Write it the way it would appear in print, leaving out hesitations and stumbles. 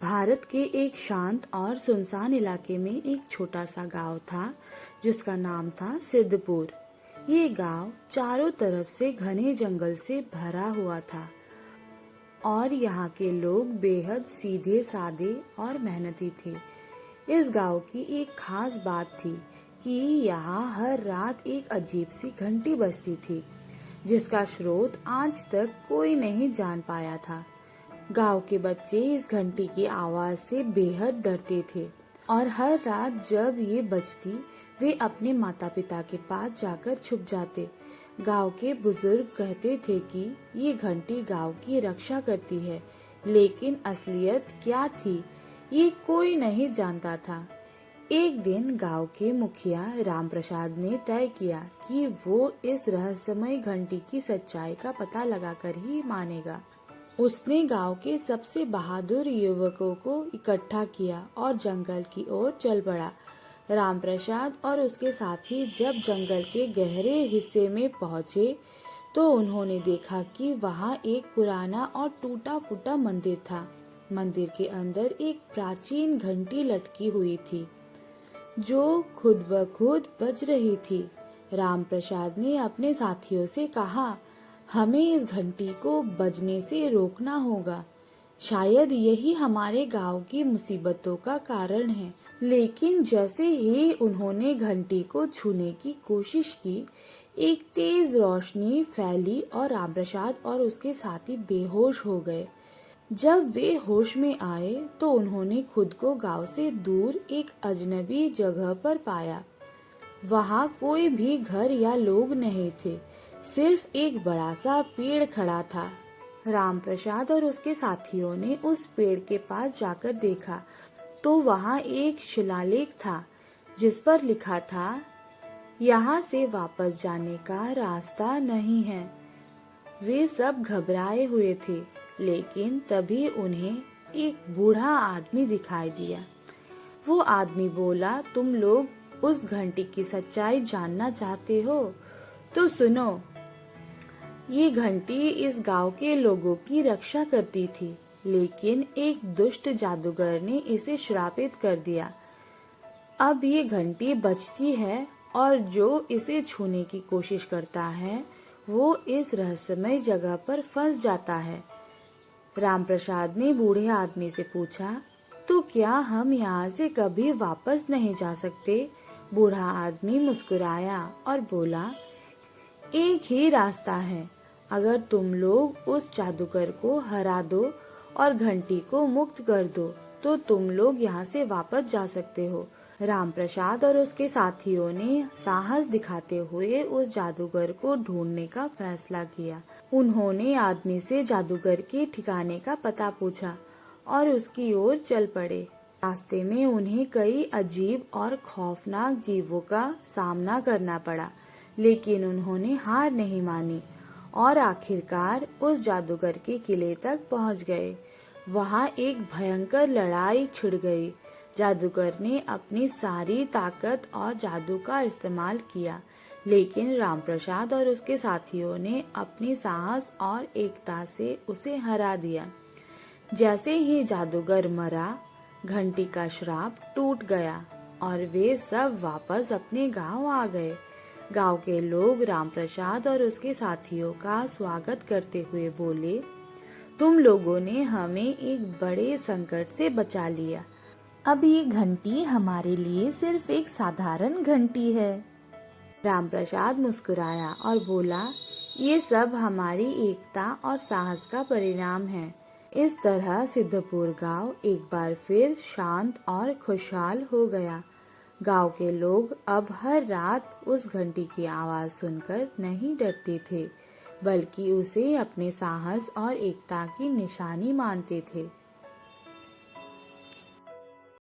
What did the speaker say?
भारत के एक शांत और सुनसान इलाके में एक छोटा सा गांव था जिसका नाम था सिद्धपुर। ये गांव चारों तरफ से घने जंगल से भरा हुआ था और यहाँ के लोग बेहद सीधे सादे और मेहनती थे। इस गांव की एक खास बात थी कि यहाँ हर रात एक अजीब सी घंटी बजती थी जिसका स्रोत आज तक कोई नहीं जान पाया था। गांव के बच्चे इस घंटी की आवाज से बेहद डरते थे और हर रात जब ये बजती वे अपने माता पिता के पास जाकर छुप जाते। गांव के बुजुर्ग कहते थे कि ये घंटी गांव की रक्षा करती है, लेकिन असलियत क्या थी ये कोई नहीं जानता था। एक दिन गांव के मुखिया राम प्रसाद ने तय किया कि वो इस रहस्यमय घंटी की सच्चाई का पता लगाकर ही मानेगा। उसने गांव के सबसे बहादुर युवकों को इकट्ठा किया और जंगल की ओर चल पड़ा। रामप्रसाद और उसके साथी जब जंगल के गहरे हिस्से में पहुंचे तो उन्होंने देखा कि वहां एक पुराना और टूटा फूटा मंदिर था। मंदिर के अंदर एक प्राचीन घंटी लटकी हुई थी जो खुद ब खुद बज रही थी। रामप्रसाद ने अपने साथियों से कहा, हमें इस घंटी को बजने से रोकना होगा। शायद यही हमारे गांव की मुसीबतों का कारण है। लेकिन जैसे ही उन्होंने घंटी को छूने की कोशिश की, एक तेज रोशनी फैली और रामप्रसाद और उसके साथी बेहोश हो गए। जब वे होश में आए तो उन्होंने खुद को गांव से दूर एक अजनबी जगह पर पाया। वहां कोई भी घर या लोग नहीं थे, सिर्फ एक बड़ा सा पेड़ खड़ा था। रामप्रसाद और उसके साथियों ने उस पेड़ के पास जाकर देखा तो वहां एक शिलालेख था जिस पर लिखा था, यहाँ से वापस जाने का रास्ता नहीं है। वे सब घबराए हुए थे, लेकिन तभी उन्हें एक बूढ़ा आदमी दिखाई दिया। वो आदमी बोला, तुम लोग उस घंटी की सच्चाई जानना चाहते हो तो सुनो। ये घंटी इस गांव के लोगों की रक्षा करती थी, लेकिन एक दुष्ट जादूगर ने इसे श्रापित कर दिया। अब ये घंटी बजती है और जो इसे छूने की कोशिश करता है वो इस रहस्यमय जगह पर फंस जाता है। रामप्रसाद ने बूढ़े आदमी से पूछा, तो क्या हम यहाँ से कभी वापस नहीं जा सकते? बूढ़ा आदमी मुस्कुराया और बोला, एक ही रास्ता है। अगर तुम लोग उस जादूगर को हरा दो और घंटी को मुक्त कर दो तो तुम लोग यहाँ से वापस जा सकते हो। रामप्रसाद और उसके साथियों ने साहस दिखाते हुए उस जादूगर को ढूंढने का फैसला किया। उन्होंने आदमी से जादूगर के ठिकाने का पता पूछा और उसकी ओर चल पड़े। रास्ते में उन्हें कई अजीब और खौफनाक जीवों का सामना करना पड़ा, लेकिन उन्होंने हार नहीं मानी और आखिरकार उस जादूगर के किले तक पहुंच गए। वहां एक भयंकर लड़ाई छिड़ गई। जादूगर ने अपनी सारी ताकत और जादू का इस्तेमाल किया, लेकिन रामप्रसाद और उसके साथियों ने अपनी साहस और एकता से उसे हरा दिया। जैसे ही जादूगर मरा, घंटी का श्राप टूट गया और वे सब वापस अपने गांव आ गए। गांव के लोग रामप्रसाद और उसके साथियों का स्वागत करते हुए बोले, तुम लोगों ने हमें एक बड़े संकट से बचा लिया। अब ये घंटी हमारे लिए सिर्फ एक साधारण घंटी है। रामप्रसाद मुस्कुराया और बोला, ये सब हमारी एकता और साहस का परिणाम है। इस तरह सिद्धपुर गांव एक बार फिर शांत और खुशहाल हो गया। गांव के लोग अब हर रात उस घंटी की आवाज सुनकर नहीं डरते थे, बल्कि उसे अपने साहस और एकता की निशानी मानते थे।